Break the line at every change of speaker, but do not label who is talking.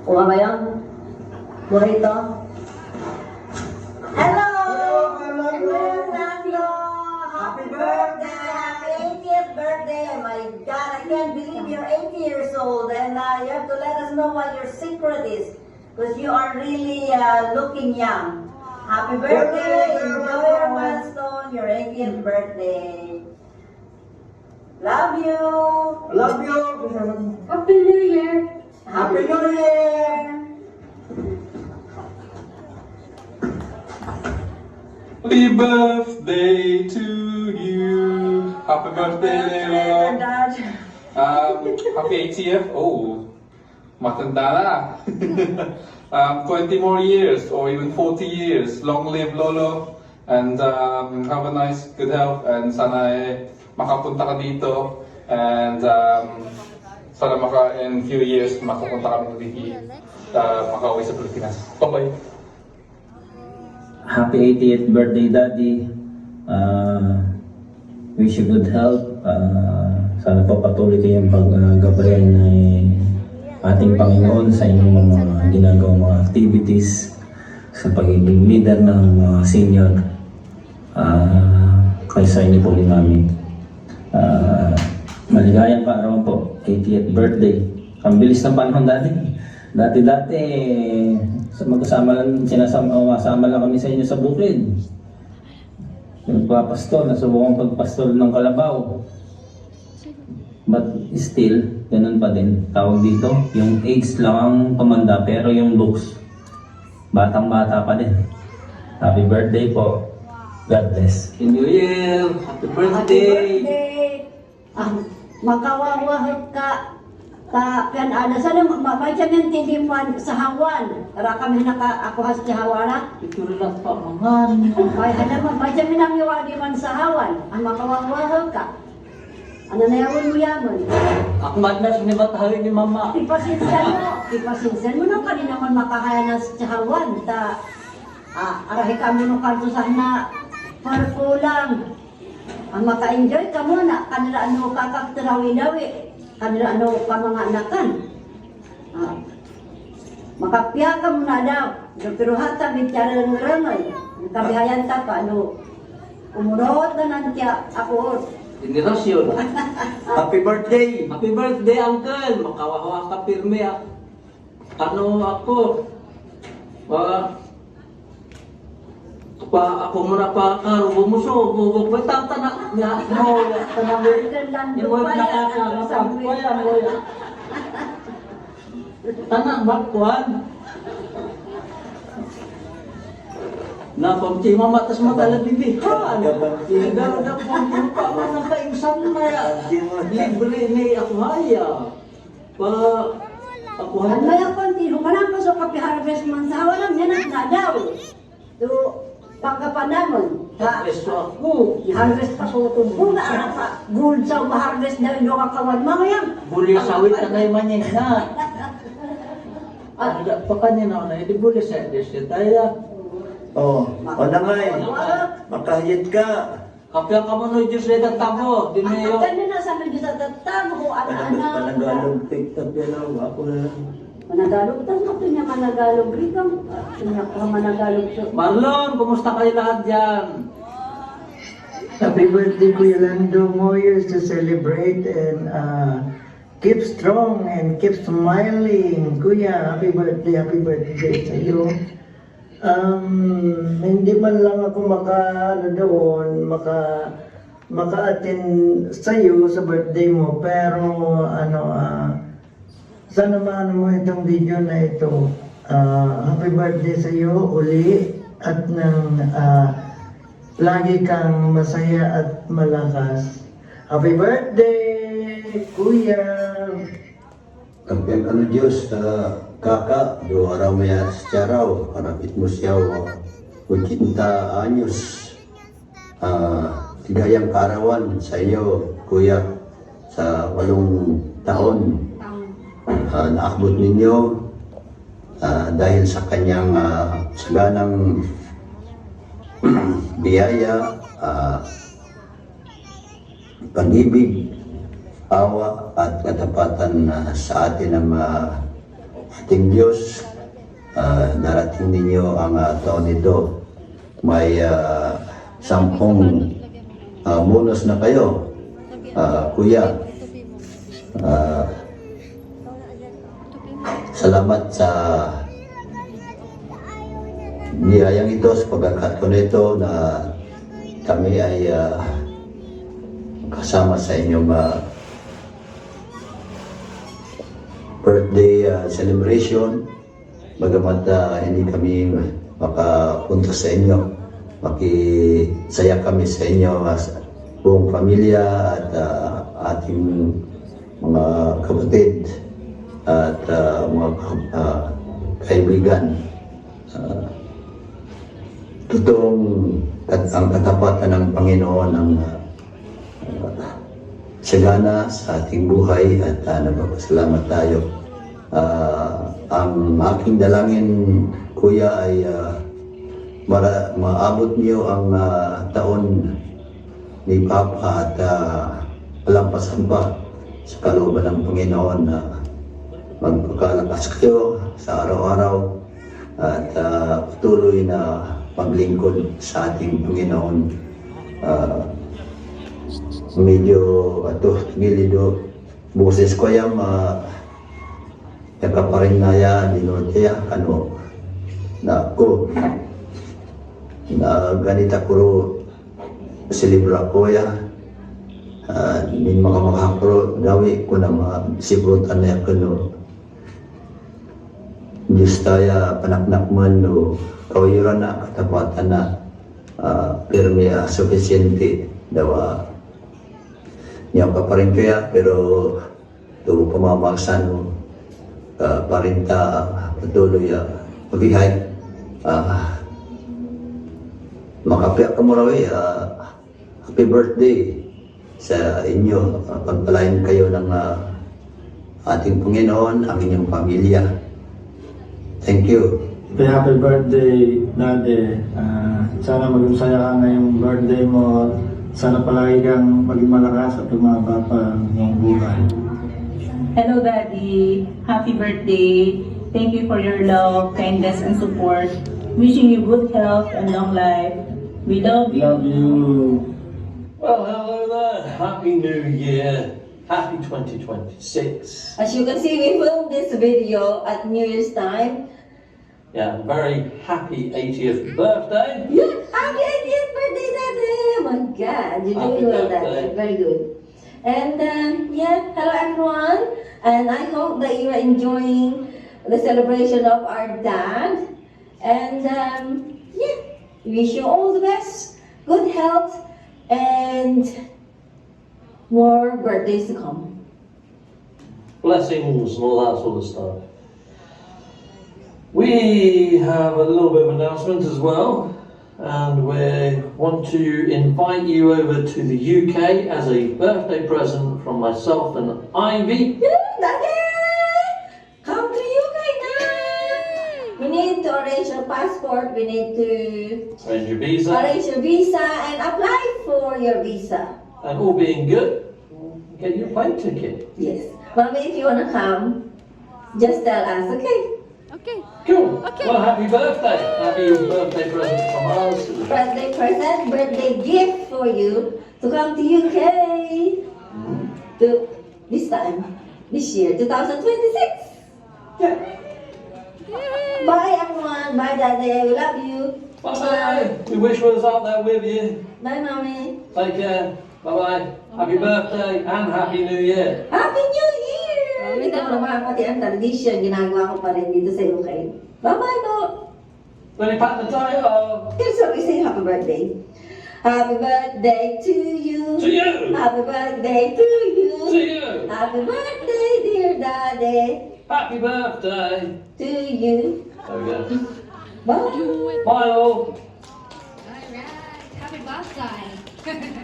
Kuha ba yun? Burrito? Hello! Fernando! Happy birthday! Happy 80th birthday! Oh my God, I can't believe you're 80 years old and you have to let us know what your secret is because you are really looking young. Happy birthday! Enjoy your milestone, your 80th birthday. Love you!
Love you!
Happy New Year! Happy New Year!
Happy birthday to you. Happy birthday, Leo.
Dad.
Happy 80th. Oh, matanda na. 20 more years or even 40 years. Long live Lolo. And have a nice, good health. And sana makapunta ka dito. And sana in few years makapunta kami dito. Makauwi sa Pilipinas. Bye-bye.
Happy 80th birthday, Daddy. Wish you good health. Sana po patuloy kayong pag-gabayan ng ating Panginoon sa inyong mga ginagawang mga activities sa pagiging leader ng mga senior. Kaysa inyo po rin namin. Maligayang kaarawan po, 80th birthday. Ang bilis ng panahon, Daddy. Dati-dati, magkasama lang kami sa inyo sa bukid. Nagpapastol, nasubukan pagpastol ng kalabaw. But still, ganun pa din. Tawag dito, yung age lang ang pamanda, pero yung looks, batang-bata pa din. Happy birthday po. God bless.
Happy New Year! Happy
Happy
birthday!
birthday! Makawawahot ka kan ada sana macam yang tindi man sa hawan. Ra kami ako has sa hawana.
Ito rin lang pa, mangan.
Ay hana macam nang iwadi man sa hawan. Ang makawawahot ka. Ano na yawon mo yaman?
Akmad na sinibatawi ni Mama.
Ipasinsan mo na kanina man makahaya na sa hawan. Arahi kami no kanto sana parkulang. Ang maka-enjoy ka muna, kanila ano kakaktrawi-dawi, kanila ano ka mga anakan. Makapya ka muna daw, pero hata bicara ng ramay, kabihayan ta pa, umurot na nantiya ako.
Generasyon.
Happy birthday!
Happy birthday, Uncle! Makawawa ka pirme. Ano ako? Ako muna pa karubo mo so, bubog pa tatanak niya. Mo, tanawin. Yung mo nakakangapag ko yan, mo yan. Tanak bakwan. Na pamci Mama tas matala bibi. Ha, garo na po pa man ang kaingsan na ya. Libre ni ako haya. Pa ako
Ano
haya.
yung konti, humanang pa so kapi-harvest man sa hawan, yan ang nadaw. Pagkapanamon,
Preso ako.
i-harvest pa so itong bunga, gold sa ma-harvest na ino kakawan mga yan.
Buli sawit na kayo manyan na. Ada pa kanya na na, di buli sa desya daya.
Oh, o na nga eh. Makahiyat ka.
Kapya ka mo no Diyos na tabo. Di na
Ang
yun.
kanya na sa mga sa tatamo ko, anak-anak.
Panagalog TikTok yan ako. Ako na lang.
Managalog, tanong ko niya managalog rito. Niya ko managalog so.
Marlon, kumusta kayo lahat dyan?
Happy birthday, Kuya Lando. More years to celebrate and keep strong and keep smiling. Kuya, happy birthday sa iyo. Hindi man lang ako maka-attend sa iyo sa birthday mo, pero sana maano mo itong video na ito. Happy birthday sa iyo uli at nang lagi kang masaya at malakas. Happy birthday, Kuya!
Kampiang ano Diyos, kakak, dua araw maya secaraw, karapit mo siya, 80 anyos. Tigayang karawan sa iyo, Kuya, sa 8 taon. Naabot ninyo dahil sa kanyang saganang biyaya, pag-ibig, awa at katapatan sa atin ng ating Diyos, narating ninyo ang taon ito. May 10 bonus na kayo, kuya. Salamat sa niyayang ito sa pagkakataon ito na kami ay kasama sa inyong birthday celebration. Bagamat hindi kami makapunta sa inyo, makisaya kami sa inyo sa buong pamilya at ating mga kapatid at mga kaibigan. Totoong ang katapatan ng Panginoon ang sagana sa ating buhay at nagpapasalamat tayo. Ang aking dalangin, kuya, ay maabot niyo ang taon ni Papa at palampasan pa sa kalooban ng Panginoon na magpakalakas kayo sa araw-araw at patuloy na paglingkod sa ating Panginoon. Medyo gilido boses ko yung nakaparin na yan, dinotya, na ako, na ganita ko silibra ko ya, min makamakakro, dawi ko na sibrutan na yan, Diyos tayo, panaknak man, kawayuran na, katapatan na, pirmi, suficiente, dawa, niya pa rin kaya, pero tubo pamamaksan, parinta, patuloy, pabihay, makapiyak ka mo raw happy birthday sa inyo, pagpalain kayo ng ating Panginoon, ang inyong pamilya. Thank you.
Happy birthday, Daddy. Sana maging masaya ka ngayong birthday mo. Sana palagi kang maging malakas at tumaba pa ang iyong buhay.
Hello, Daddy. Happy birthday. Thank you for your love, kindness, and support. Wishing you good health and long life. We love you.
Love you.
Well, hello there. Happy New Year. Happy 2026.
As you can see, we filmed this video at New Year's time.
Yeah, very happy 80th birthday.
Yeah, happy 80th birthday, Daddy! Oh my God, you're
Happy
doing well,
birthday.
Daddy. Very good. And yeah, hello everyone. And I hope that you are enjoying the celebration of our dad. And yeah, wish you all the best, good health, and more birthdays to come.
Blessings and all that sort of stuff. We have a little bit of announcement as well, and we want to invite you over to the UK as a birthday present from myself and Ivy.
Yeah, Daddy! Come to UK now! We need to arrange your passport, we need to
Arrange your visa,
arrange your visa and apply for your visa.
and all being good, get your plane ticket.
Yes. Mommy, if you wanna come, just tell us, okay?
Cool. Well, happy birthday. Happy birthday present from us.
Birthday present, birthday gift for you to come to UK. To this time, this year, 2026.
Yeah.
Bye everyone. Bye Daddy. We love you.
Bye. We wish we was out there with you.
Bye Mommy.
Take care. Bye-bye. Happy birthday and Happy New Year.
Happy New Year! Hindi ko naman pati ang tradition, ginagawa ko pa rin dito sa UK. Bye-bye po!
Let me pat the title.
So we say happy birthday. Happy birthday to you.
To you.
Happy birthday to you.
To you.
Happy birthday, dear Daddy.
Happy birthday.
To you.
There we go.
Bye.
Bye all.
Alright, happy birthday.